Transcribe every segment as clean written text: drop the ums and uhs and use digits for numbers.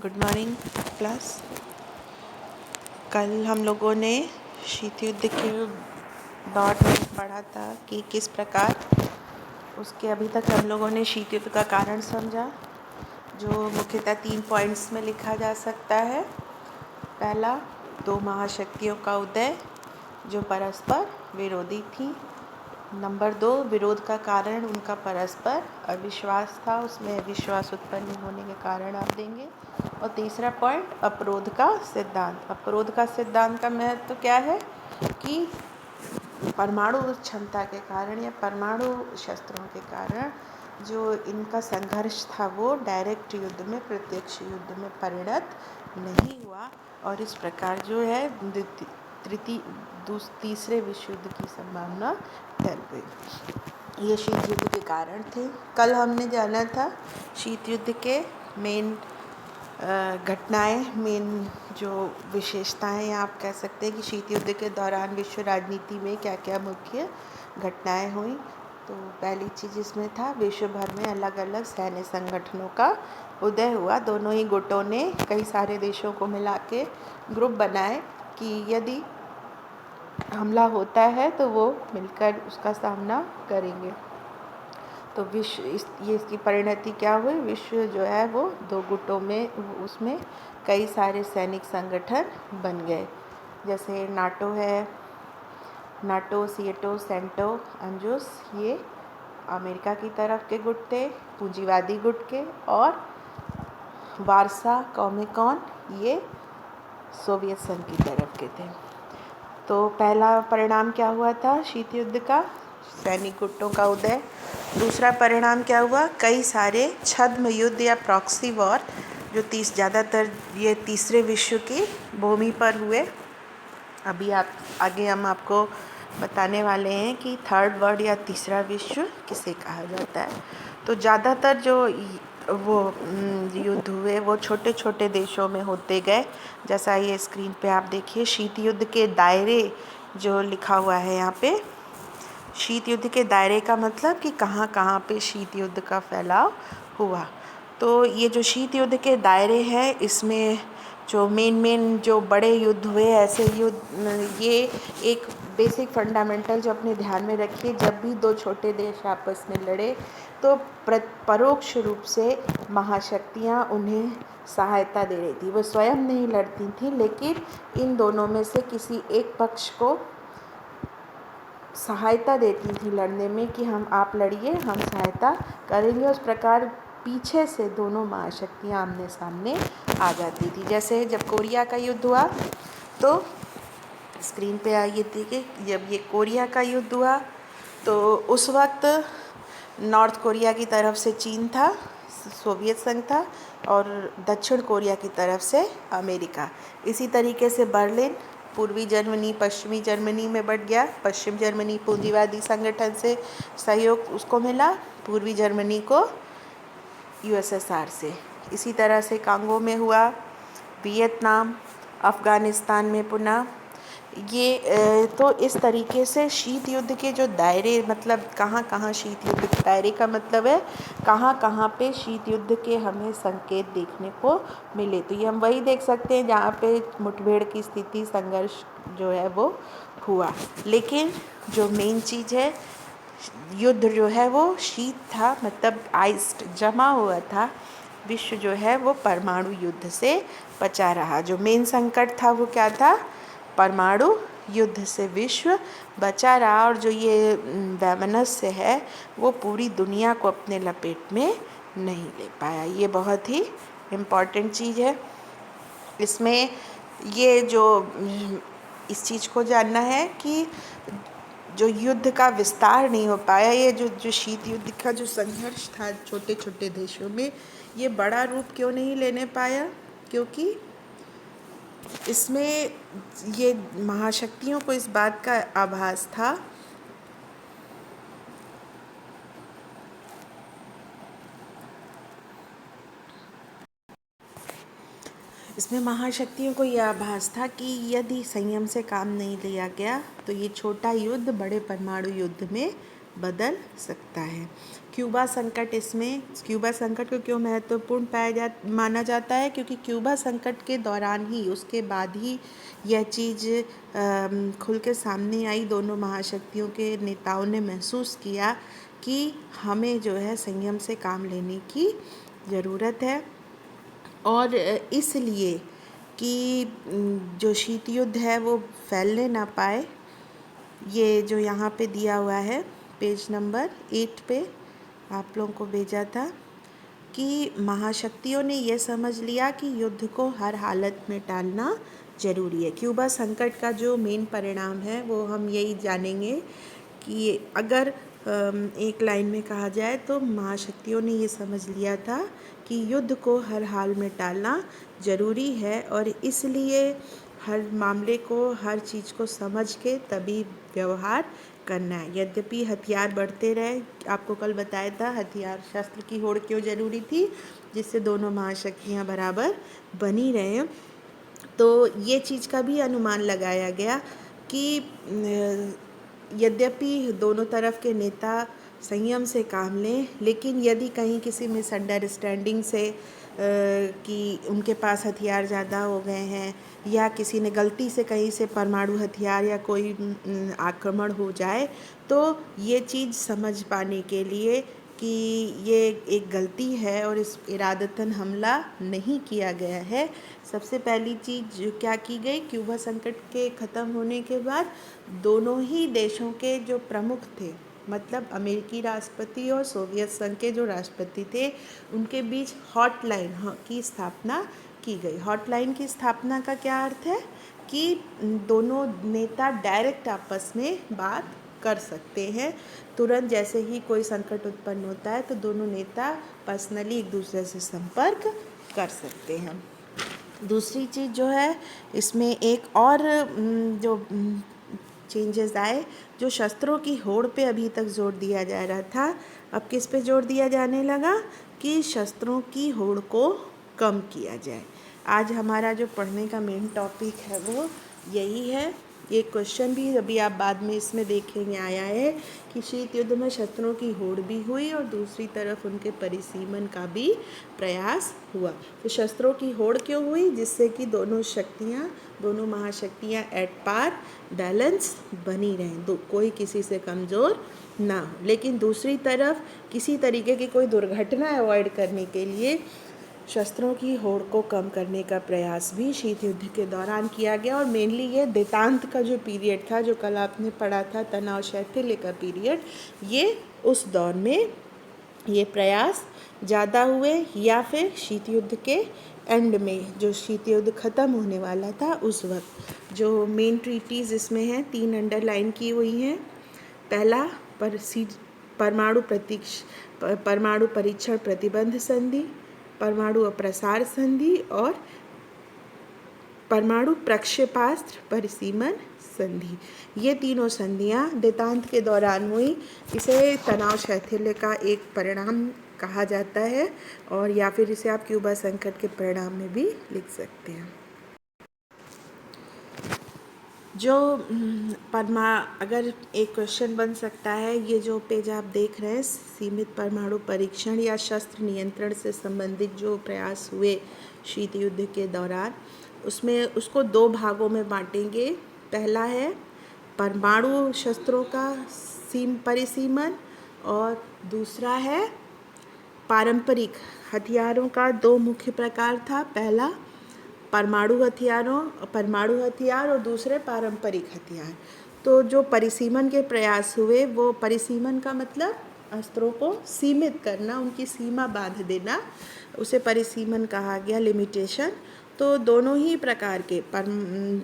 Good morning class. कल हम लोगों ने शीत युद्ध के दौर में पढ़ा था कि किस प्रकार उसके अभी तक हम लोगों ने शीत युद्ध का कारण समझा, जो मुख्यतः 3 पॉइंट्स में लिखा जा सकता है। पहला, 2 महाशक्तियों का उदय जो परस्पर विरोधी थी। नंबर 2, विरोध का कारण उनका परस्पर अविश्वास था, उसमें अविश्वास उत्पन्न होने के कारण आप देंगे। और तीसरा पॉइंट, अपरोध का सिद्धांत। अपरोध का सिद्धांत का महत्व क्या है कि परमाणु क्षमता के कारण या परमाणु शस्त्रों के कारण जो इनका संघर्ष था वो डायरेक्ट युद्ध में, प्रत्यक्ष युद्ध में परिणत नहीं हुआ, और इस प्रकार जो है तीसरे विश्व युद्ध की संभावना टल गई। ये शीत युद्ध के कारण थे। कल हमने जाना था शीत युद्ध के मेन घटनाएं, मेन जो विशेषताएं आप कह सकते हैं कि शीत युद्ध के दौरान विश्व राजनीति में क्या क्या मुख्य घटनाएं हुई। तो पहली चीज़ इसमें था, विश्व भर में अलग अलग सैन्य संगठनों का उदय हुआ। दोनों ही गुटों ने कई सारे देशों को मिला के ग्रुप बनाए कि यदि हमला होता है तो वो मिलकर उसका सामना करेंगे। तो इसकी परिणति क्या हुई, विश्व जो है वो 2 गुटों में, उसमें कई सारे सैनिक संगठन बन गए। जैसे नाटो है, नाटो, सीएटो, सेंटो, अंजुस, ये अमेरिका की तरफ के गुट थे, पूंजीवादी गुट के, और वारसा कॉमिकॉन ये सोवियत संघ की तरफ के थे। तो पहला परिणाम क्या हुआ था शीत युद्ध का, सैनिक गुटों का उदय। दूसरा परिणाम क्या हुआ, कई सारे छद्म युद्ध या प्रॉक्सी वॉर जो ज़्यादातर ये तीसरे विश्व की भूमि पर हुए। अभी आगे हम आपको बताने वाले हैं कि थर्ड वर्ल्ड या तीसरा विश्व किसे कहा जाता है। तो ज़्यादातर जो वो युद्ध हुए वो छोटे छोटे देशों में होते गए। जैसा ये स्क्रीन पे आप देखिए, शीत युद्ध के दायरे जो लिखा हुआ है यहाँ पे, शीत युद्ध के दायरे का मतलब कि कहाँ कहाँ पे शीत युद्ध का फैलाव हुआ। तो ये जो शीत युद्ध के दायरे हैं, इसमें जो मेन जो बड़े युद्ध हुए, ऐसे युद्ध, ये एक बेसिक फंडामेंटल जो अपने ध्यान में रखिए, जब भी 2 छोटे देश आपस में लड़े तो परोक्ष रूप से महाशक्तियाँ उन्हें सहायता दे रही थी। वो स्वयं नहीं लड़ती थी, लेकिन इन दोनों में से किसी एक पक्ष को सहायता देती थी लड़ने में कि आप लड़िए, हम सहायता करेंगे। उस प्रकार पीछे से दोनों महाशक्तियाँ आमने सामने आ जाती थी। जैसे जब कोरिया का युद्ध हुआ, तो स्क्रीन पे आइए देखिए, जब ये कोरिया का युद्ध हुआ तो उस वक्त नॉर्थ कोरिया की तरफ से चीन था, सोवियत संघ था, और दक्षिण कोरिया की तरफ से अमेरिका। इसी तरीके से बर्लिन पूर्वी जर्मनी पश्चिमी जर्मनी में बढ़ गया। पश्चिम जर्मनी पूंजीवादी संगठन से सहयोग उसको मिला, पूर्वी जर्मनी को यूएसएसआर से। इसी तरह से कांगो में हुआ, वियतनाम, अफ़गानिस्तान में पुनः ये तो इस तरीके से शीत युद्ध के जो दायरे, मतलब कहाँ कहाँ शीत युद्ध के दायरे का मतलब है कहाँ कहाँ पे शीत युद्ध के हमें संकेत देखने को मिले। तो ये हम वही देख सकते हैं जहाँ पे मुठभेड़ की स्थिति, संघर्ष जो है वो हुआ। लेकिन जो मेन चीज़ है, युद्ध जो है वो शीत था, मतलब आइस्ड जमा हुआ था। विश्व जो है वो परमाणु युद्ध से बचा रहा। जो मेन संकट था वो क्या था, परमाणु युद्ध से विश्व बचा रहा। और जो ये वैमनस्य है वो पूरी दुनिया को अपने लपेट में नहीं ले पाया। ये बहुत ही इम्पॉर्टेंट चीज़ है। इसमें ये जो इस चीज़ को जानना है कि जो युद्ध का विस्तार नहीं हो पाया, ये जो शीत युद्ध का जो संघर्ष था छोटे छोटे देशों में, ये बड़ा रूप क्यों नहीं लेने पाया, क्योंकि इसमें ये महाशक्तियों को इस बात का आभास था इसमें महाशक्तियों को यह आभास था कि यदि संयम से काम नहीं लिया गया तो ये छोटा युद्ध बड़े परमाणु युद्ध में बदल सकता है। क्यूबा संकट, इसमें क्यूबा संकट को क्यों महत्वपूर्ण माना जाता है, क्योंकि क्यूबा संकट के दौरान ही, उसके बाद ही यह चीज़ खुल के सामने आई। दोनों महाशक्तियों के नेताओं ने महसूस किया कि हमें जो है संयम से काम लेने की ज़रूरत है, और इसलिए कि जो शीत युद्ध है वो फैलने ना पाए। ये जो यहाँ पे दिया हुआ है पेज नंबर 8 पे आप लोगों को भेजा था कि महाशक्तियों ने यह समझ लिया कि युद्ध को हर हालत में टालना ज़रूरी है। क्यूबा संकट का जो मेन परिणाम है वो हम यही जानेंगे कि अगर एक लाइन में कहा जाए तो महाशक्तियों ने ये समझ लिया था कि युद्ध को हर हाल में टालना ज़रूरी है, और इसलिए हर मामले को, हर चीज़ को समझ के तभी व्यवहार करना है। यद्यपि हथियार बढ़ते रहे, आपको कल बताया था हथियार शस्त्र की होड़ क्यों ज़रूरी थी, जिससे दोनों महाशक्तियाँ बराबर बनी रहें। तो ये चीज़ का भी अनुमान लगाया गया कि यद्यपि दोनों तरफ के नेता संयम से काम लें, लेकिन यदि कहीं किसी मिसअंडरस्टैंडिंग से कि उनके पास हथियार ज़्यादा हो गए हैं, या किसी ने गलती से कहीं से परमाणु हथियार या कोई आक्रमण हो जाए, तो ये चीज़ समझ पाने के लिए कि ये एक गलती है और इस इरादतन हमला नहीं किया गया है, सबसे पहली चीज़ क्या की गई, क्यूबा संकट के ख़त्म होने के बाद दोनों ही देशों के जो प्रमुख थे, मतलब अमेरिकी राष्ट्रपति और सोवियत संघ के जो राष्ट्रपति थे, उनके बीच हॉटलाइन की स्थापना की गई। हॉटलाइन की स्थापना का क्या अर्थ है कि दोनों नेता डायरेक्ट आपस में बात कर सकते हैं। तुरंत जैसे ही कोई संकट उत्पन्न होता है तो दोनों नेता पर्सनली एक दूसरे से संपर्क कर सकते हैं। दूसरी चीज़ जो है, इसमें एक और जो चेंजेस आए, जो शस्त्रों की होड़ पे अभी तक जोर दिया जा रहा था, अब किस पे जोर दिया जाने लगा कि शस्त्रों की होड़ को कम किया जाए। आज हमारा जो पढ़ने का मेन टॉपिक है वो यही है। ये क्वेश्चन भी अभी आप बाद में इसमें देखेंगे आया है कि शीत युद्ध में शस्त्रों की होड़ भी हुई और दूसरी तरफ उनके परिसीमन का भी प्रयास हुआ। तो शस्त्रों की होड़ क्यों हुई, जिससे कि दोनों महाशक्तियाँ एट पार बैलेंस बनी रहें, कोई किसी से कमज़ोर ना हो। लेकिन दूसरी तरफ किसी तरीके की कोई दुर्घटना अवॉइड करने के लिए शस्त्रों की होड़ को कम करने का प्रयास भी शीत युद्ध के दौरान किया गया। और मेनली ये देतांत का जो पीरियड था, जो कल आपने पढ़ा था, तनाव शैथिल्य का पीरियड, ये उस दौर में ये प्रयास ज़्यादा हुए, या फिर शीत युद्ध के एंड में, जो शीत युद्ध ख़त्म होने वाला था उस वक्त। जो मेन ट्रीटीज़ इसमें हैं, 3 अंडरलाइन की हुई हैं। पहला परमाणु परीक्षण प्रतिबंध संधि, परमाणु अप्रसार संधि और परमाणु प्रक्षेपास्त्र परिसीमन संधि। ये तीनों संधियाँ देतांत के दौरान हुई। इसे तनाव शैथिल्य का एक परिणाम कहा जाता है, और या फिर इसे आप क्यूबा संकट के परिणाम में भी लिख सकते हैं। जो अगर एक क्वेश्चन बन सकता है, ये जो पेज आप देख रहे हैं, सीमित परमाणु परीक्षण या शस्त्र नियंत्रण से संबंधित जो प्रयास हुए शीत युद्ध के दौरान, उसको 2 भागों में बांटेंगे। पहला है परमाणु शस्त्रों का परिसीमन, और दूसरा है पारंपरिक हथियारों का। 2 मुख्य प्रकार था, पहला परमाणु हथियार और दूसरे पारंपरिक हथियार। तो जो परिसीमन के प्रयास हुए, वो परिसीमन का मतलब अस्त्रों को सीमित करना, उनकी सीमा बांध देना, उसे परिसीमन कहा गया, लिमिटेशन। तो दोनों ही प्रकार के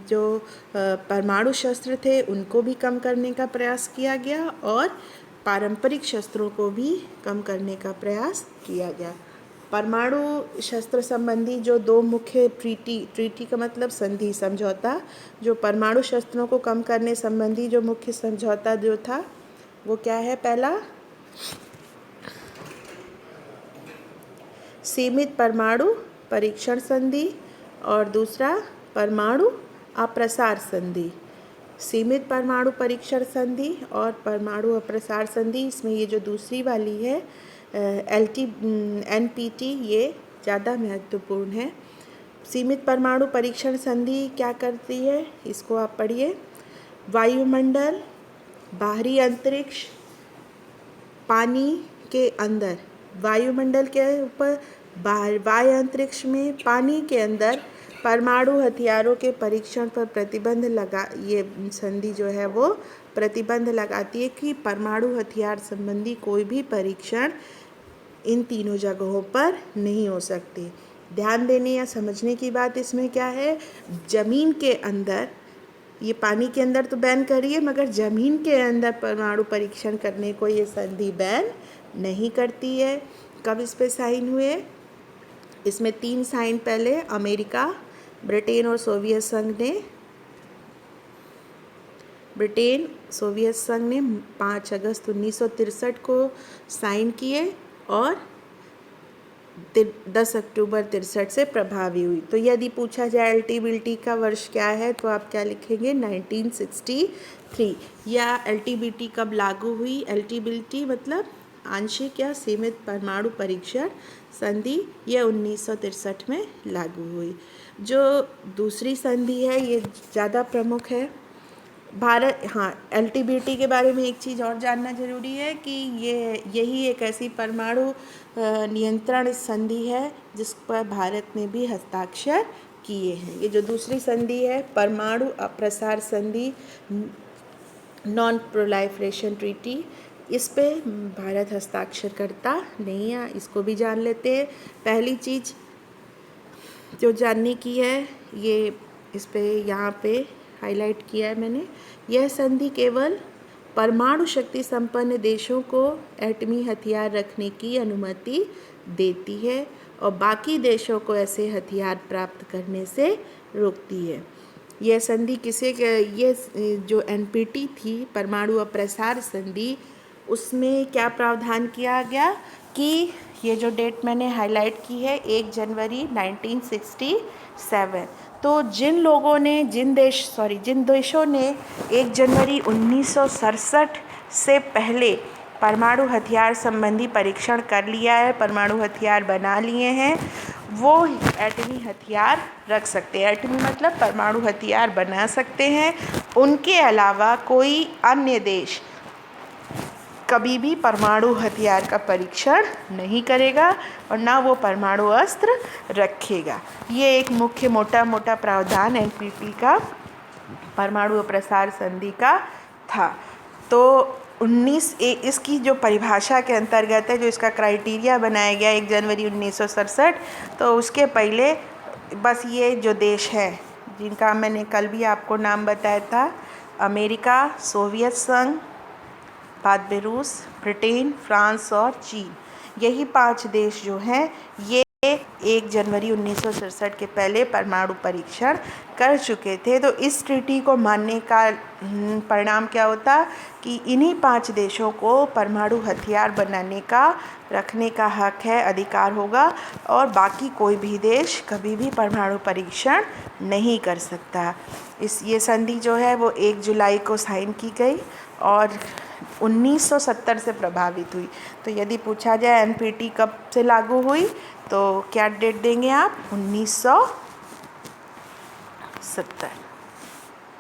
जो परमाणु शस्त्र थे उनको भी कम करने का प्रयास किया गया, और पारंपरिक शस्त्रों को भी कम करने का प्रयास किया गया। परमाणु शस्त्र संबंधी जो 2 मुख्य ट्रीटी का मतलब संधि, समझौता, जो परमाणु शस्त्रों को कम करने संबंधी जो मुख्य समझौता जो था वो क्या है, पहला सीमित परमाणु परीक्षण संधि और दूसरा परमाणु अप्रसार संधि। सीमित परमाणु परीक्षण संधि और परमाणु अप्रसार संधि, इसमें ये जो दूसरी वाली है NPT, ये ज़्यादा महत्वपूर्ण है। सीमित परमाणु परीक्षण संधि क्या करती है, इसको आप पढ़िए। वायुमंडल, बाहरी अंतरिक्ष, पानी के अंदर, वायुमंडल के ऊपर, बाहर वायु अंतरिक्ष में, पानी के अंदर परमाणु हथियारों के परीक्षण पर प्रतिबंध लगा, ये संधि जो है वो प्रतिबंध लगाती है कि परमाणु हथियार संबंधी कोई भी परीक्षण इन तीनों जगहों पर नहीं हो सकती। ध्यान देने या समझने की बात इसमें क्या है, ज़मीन के अंदर, ये पानी के अंदर तो बैन करिए, मगर ज़मीन के अंदर परमाणु परीक्षण करने को ये संधि बैन नहीं करती है। कब इस पे साइन हुए, इसमें 3 साइन पहले अमेरिका, ब्रिटेन और सोवियत संघ ने 5 अगस्त 1963 को साइन किए और 10 अक्टूबर 63 से प्रभावी हुई। तो यदि पूछा जाए एलटीबीटी का वर्ष क्या है, तो आप क्या लिखेंगे, 1963। या एलटीबीटी कब लागू हुई, एलटीबीटी मतलब आंशिक या सीमित परमाणु परीक्षण संधि, यह 1963 में लागू हुई। जो दूसरी संधि है ये ज़्यादा प्रमुख है। भारत, हाँ, एलटीबीटी के बारे में एक चीज़ और जानना जरूरी है कि यही एक ऐसी परमाणु नियंत्रण संधि है जिस पर भारत ने भी हस्ताक्षर किए हैं। ये जो दूसरी संधि है परमाणु अप्रसार संधि, नॉन प्रोलाइफरेशन ट्रीटी, इस पे भारत हस्ताक्षर करता नहीं है, इसको भी जान लेते हैं। पहली चीज़ जो जानने की है, ये इस पे यहाँ पे हाईलाइट किया है मैंने, यह संधि केवल परमाणु शक्ति संपन्न देशों को एटमी हथियार रखने की अनुमति देती है और बाकी देशों को ऐसे हथियार प्राप्त करने से रोकती है। यह संधि ये जो एनपीटी थी, परमाणु अप्रसार संधि, उसमें क्या प्रावधान किया गया कि ये जो डेट मैंने हाईलाइट की है 1 जनवरी 1967, तो जिन देशों ने 1 जनवरी 1967 से पहले परमाणु हथियार संबंधी परीक्षण कर लिया है, परमाणु हथियार बना लिए हैं, वो एटमी हथियार रख सकते हैं। एटमी मतलब परमाणु हथियार बना सकते हैं। उनके अलावा कोई अन्य देश कभी भी परमाणु हथियार का परीक्षण नहीं करेगा और ना वो परमाणु अस्त्र रखेगा। ये एक मुख्य मोटा प्रावधान एनपीटी का, परमाणु प्रसार संधि का था। तो 19 इसकी जो परिभाषा के अंतर्गत है, जो इसका क्राइटेरिया बनाया गया 1 जनवरी 1967, तो उसके पहले बस ये जो देश है जिनका मैंने कल भी आपको नाम बताया था, अमेरिका, सोवियत संघ, बाद में रूस, ब्रिटेन, फ्रांस और चीन, यही 5 देश जो हैं ये 1 जनवरी 1967 के पहले परमाणु परीक्षण कर चुके थे। तो इस ट्रीटी को मानने का परिणाम क्या होता कि इन्हीं 5 देशों को परमाणु हथियार बनाने का, रखने का हक है, अधिकार होगा और बाकी कोई भी देश कभी भी परमाणु परीक्षण नहीं कर सकता। ये संधि जो है वो 1 जुलाई को साइन की गई और 1970 से प्रभावित हुई। तो यदि पूछा जाए एनपीटी कब से लागू हुई, तो क्या डेट देंगे आप,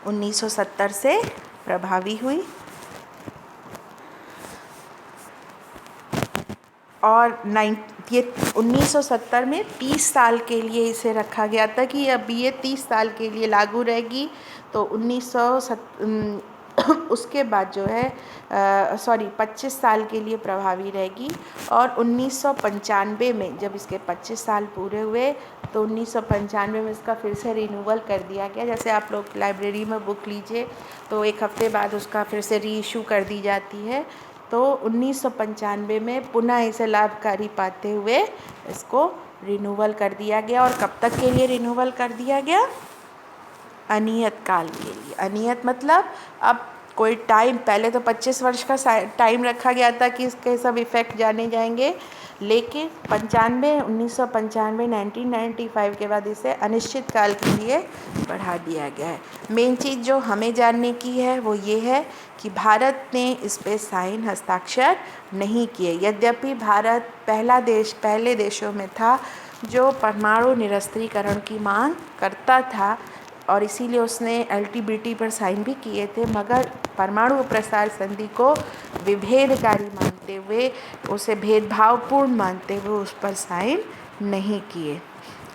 1970 से प्रभावी हुई। और ये 1970 में 30 साल के लिए इसे रखा गया था कि अब ये 30 साल के लिए लागू रहेगी। तो उसके बाद जो है 25 साल के लिए प्रभावी रहेगी। और 1995 में जब इसके 25 साल पूरे हुए तो 1995 में इसका फिर से रिन्यूअल कर दिया गया। जैसे आप लोग लाइब्रेरी में बुक लीजिए तो 1 हफ्ते बाद उसका फिर से री इशू कर दी जाती है। तो 1995 में पुनः इसे लाभकारी पाते हुए इसको रिन्यूअल कर दिया गया। और कब तक के लिए रिन्यूअल कर दिया गया, अनियत काल के लिए। अनियत मतलब अब कोई टाइम, पहले तो 25 वर्ष का टाइम रखा गया था कि इसके सब इफ़ेक्ट जाने जाएंगे, लेकिन 1995 1995 के बाद इसे अनिश्चित काल के लिए बढ़ा दिया गया है। मेन चीज़ जो हमें जानने की है वो ये है कि भारत ने इस पे साइन हस्ताक्षर नहीं किए। यद्यपि भारत पहले देशों में था जो परमाणु निरस्त्रीकरण की मांग करता था, और इसीलिए उसने एलटीबीटी पर साइन भी किए थे, मगर परमाणु प्रसार संधि को विभेदकारी मानते हुए, उसे भेदभावपूर्ण मानते हुए उस पर साइन नहीं किए।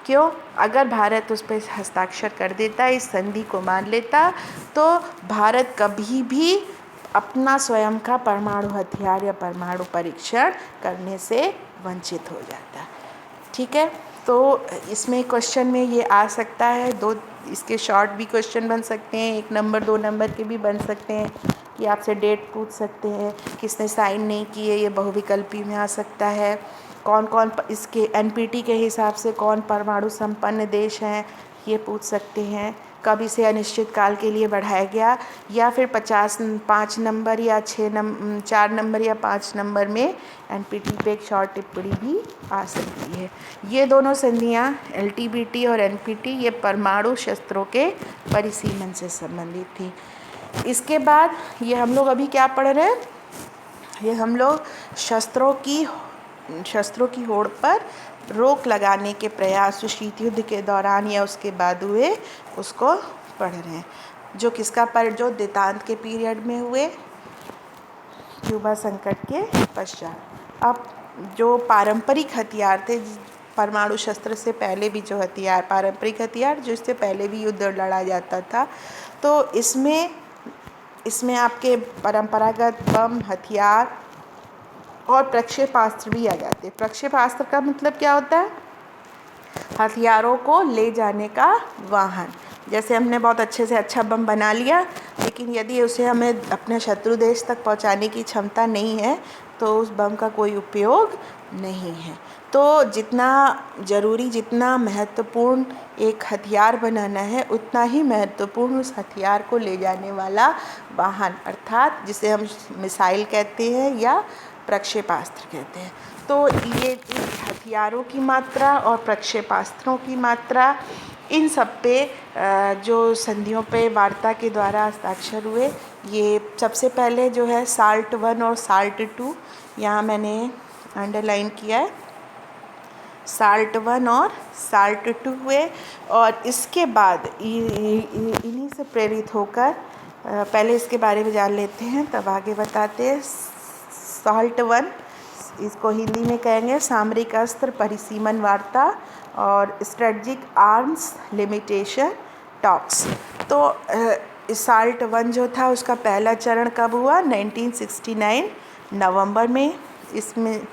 क्यों? अगर भारत उस पर हस्ताक्षर कर देता, इस संधि को मान लेता, तो भारत कभी भी अपना स्वयं का परमाणु हथियार या परमाणु परीक्षण करने से वंचित हो जाता। ठीक है, तो इसमें क्वेश्चन में ये आ सकता है, दो इसके शॉर्ट भी क्वेश्चन बन सकते हैं, 1 नंबर 2 नंबर के भी बन सकते हैं, कि आपसे डेट पूछ सकते हैं, किसने साइन नहीं किए, ये बहुविकल्पी में आ सकता है। कौन कौन इसके एनपीटी के हिसाब से कौन परमाणु संपन्न देश हैं, ये पूछ सकते हैं। कब इसे अनिश्चित काल के लिए बढ़ाया गया, या फिर 5 नंबर या 4 नंबर या 5 नंबर में एनपीटी पे एक शॉर्ट टिप्पणी भी आ सकती है। ये दोनों संधियाँ एलटीबीटी और एनपीटी ये परमाणु शस्त्रों के परिसीमन से संबंधित थी। इसके बाद ये हम लोग अभी क्या पढ़ रहे हैं, ये हम लोग शस्त्रों की होड़ पर रोक लगाने के प्रयास जो शीत युद्ध के दौरान या उसके बाद हुए, उसको पढ़ रहे हैं, जो किसका जो देतांत के पीरियड में हुए, क्यूबा संकट के पश्चात। अब जो पारंपरिक हथियार थे, परमाणु शस्त्र से पहले भी जो हथियार, पारंपरिक हथियार जो इससे पहले भी युद्ध लड़ा जाता था, तो इसमें आपके परंपरागत बम, हथियार और प्रक्षेपास्त्र भी आ जाते हैं। प्रक्षेपास्त्र का मतलब क्या होता है? हथियारों को ले जाने का वाहन। जैसे हमने बहुत अच्छे से अच्छा बम बना लिया, लेकिन यदि उसे हमें अपने शत्रु देश तक पहुंचाने की क्षमता नहीं है, तो उस बम का कोई उपयोग नहीं है। तो जितना ज़रूरी, जितना महत्वपूर्ण एक हथियार बनाना है, उतना ही महत्वपूर्ण उस हथियार को ले जाने वाला वाहन, अर्थात जिसे हम मिसाइल कहते हैं या प्रक्षेपास्त्र कहते हैं। तो ये हथियारों की मात्रा और प्रक्षेपास्त्रों की मात्रा, इन सब पे जो संधियों पे वार्ता के द्वारा हस्ताक्षर हुए, ये सबसे पहले जो है साल्ट 1 और साल्ट 2, यहाँ मैंने अंडरलाइन किया है, साल्ट 1 और साल्ट 2 हुए। और इसके बाद इन्हीं से प्रेरित होकर पहले इसके बारे में जान लेते हैं, तब आगे बताते हैं। साल्ट 1, इसको हिंदी में कहेंगे सामरिक अस्त्र परिसीमन वार्ता और स्ट्रेटजिक आर्म्स लिमिटेशन टॉक्स। तो साल्ट 1 जो था, उसका पहला चरण कब हुआ? 1969 नवंबर में। इसमें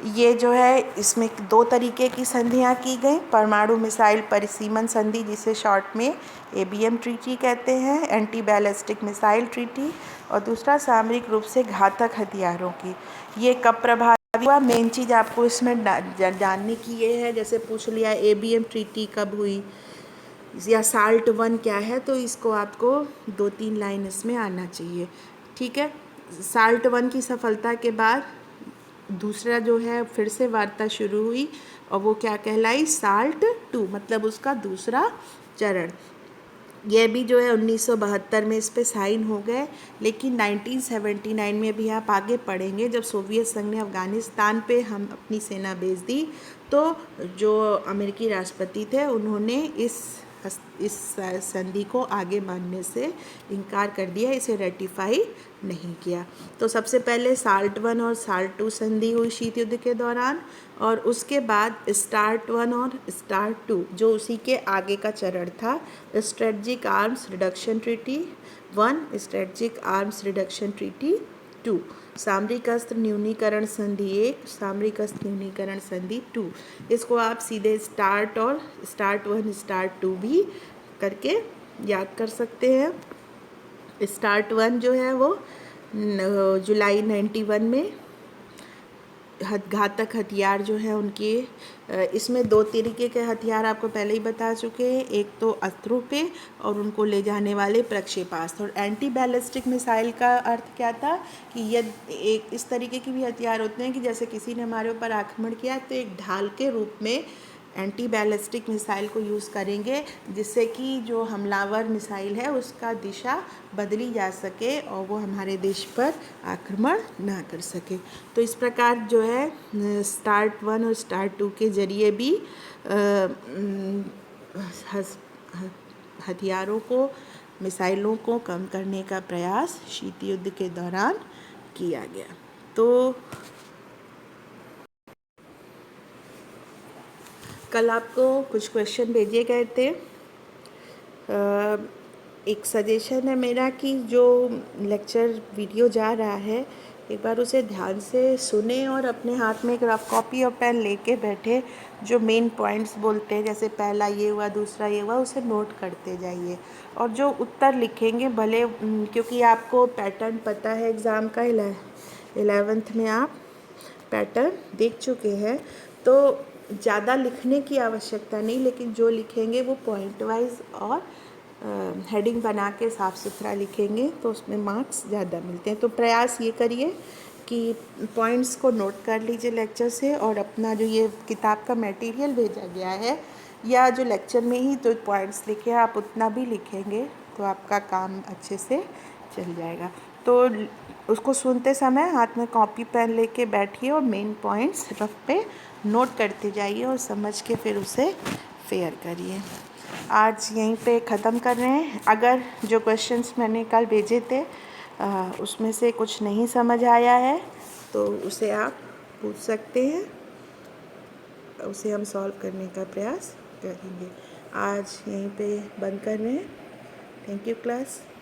ये जो है, इसमें 2 तरीके की संधियाँ की गई। परमाणु मिसाइल परिसीमन संधि, जिसे शॉर्ट में ABM ट्रीटी कहते हैं, एंटी बैलिस्टिक मिसाइल ट्रीटी, और दूसरा सामरिक रूप से घातक हथियारों की। ये कब प्रभावी हुआ? मेन चीज़ आपको इसमें जानने की ये है, जैसे पूछ लिया ABM ट्रीटी कब हुई या साल्ट 1 क्या है, तो इसको आपको 2-3 लाइन इसमें आना चाहिए। ठीक है, साल्ट 1 की सफलता के बाद दूसरा जो है फिर से वार्ता शुरू हुई, और वो क्या कहलाई? साल्ट 2, मतलब उसका दूसरा चरण। यह भी जो है 1972 में इस पे साइन हो गए, लेकिन 1979 में भी आप आगे पढ़ेंगे, जब सोवियत संघ ने अफ़गानिस्तान पे हम अपनी सेना भेज दी, तो जो अमेरिकी राष्ट्रपति थे, उन्होंने इस संधि को आगे मानने से इनकार कर दिया, इसे रेटिफाई नहीं किया। तो सबसे पहले साल्ट 1 और साल्ट 2 संधि हुई शीत युद्ध के दौरान, और उसके बाद स्टार्ट 1 और स्टार्ट 2, जो उसी के आगे का चरण था, strategic arms reduction treaty 1, strategic arms reduction treaty 2, सामरिक अस्त्र न्यूनीकरण संधि 1, सामरिक अस्त्र न्यूनीकरण संधि 2। इसको आप सीधे स्टार्ट 1 स्टार्ट 2 भी करके याद कर सकते हैं। स्टार्ट 1 जो है वो जुलाई 91 में घातक हथियार जो है उनके, इसमें दो तरीके के हथियार आपको पहले ही बता चुके हैं, एक तो अस्त्रों पे और उनको ले जाने वाले प्रक्षेपास्त्र। और एंटी बैलिस्टिक मिसाइल का अर्थ क्या था कि यदि एक इस तरीके के भी हथियार होते हैं कि जैसे किसी ने हमारे ऊपर आक्रमण किया तो एक ढाल के रूप में एंटी बैलिस्टिक मिसाइल को यूज़ करेंगे, जिससे कि जो हमलावर मिसाइल है उसका दिशा बदली जा सके और वो हमारे देश पर आक्रमण ना कर सके। तो इस प्रकार जो है स्टार्ट 1 और स्टार्ट 2 के जरिए भी हथियारों को, मिसाइलों को कम करने का प्रयास शीत युद्ध के दौरान किया गया। तो कल आपको कुछ क्वेश्चन भेजे गए थे। एक सजेशन है मेरा कि जो लेक्चर वीडियो जा रहा है एक बार उसे ध्यान से सुने और अपने हाथ में एक रफ कॉपी और पेन लेके बैठे, जो मेन पॉइंट्स बोलते हैं जैसे पहला ये हुआ, दूसरा ये हुआ, उसे नोट करते जाइए। और जो उत्तर लिखेंगे भले, क्योंकि आपको पैटर्न पता है एग्ज़ाम का, 11th में आप पैटर्न देख चुके हैं, तो ज़्यादा लिखने की आवश्यकता नहीं, लेकिन जो लिखेंगे वो पॉइंट वाइज और हेडिंग बना के साफ़ सुथरा लिखेंगे तो उसमें मार्क्स ज़्यादा मिलते हैं। तो प्रयास ये करिए कि पॉइंट्स को नोट कर लीजिए लेक्चर से, और अपना जो ये किताब का मटेरियल भेजा गया है या जो लेक्चर में ही जो पॉइंट्स लिखे आप उतना भी लिखेंगे तो आपका काम अच्छे से चल जाएगा। तो उसको सुनते समय हाथ में कॉपी पेन लेके बैठिए और मेन पॉइंट्स रफ पे नोट करते जाइए और समझ के फिर उसे फेयर करिए। आज यहीं पे ख़त्म कर रहे हैं। अगर जो क्वेश्चंस मैंने कल भेजे थे उसमें से कुछ नहीं समझ आया है तो उसे आप पूछ सकते हैं, उसे हम सॉल्व करने का प्रयास करेंगे। आज यहीं पे बंद कर रहे हैं। Thank you class.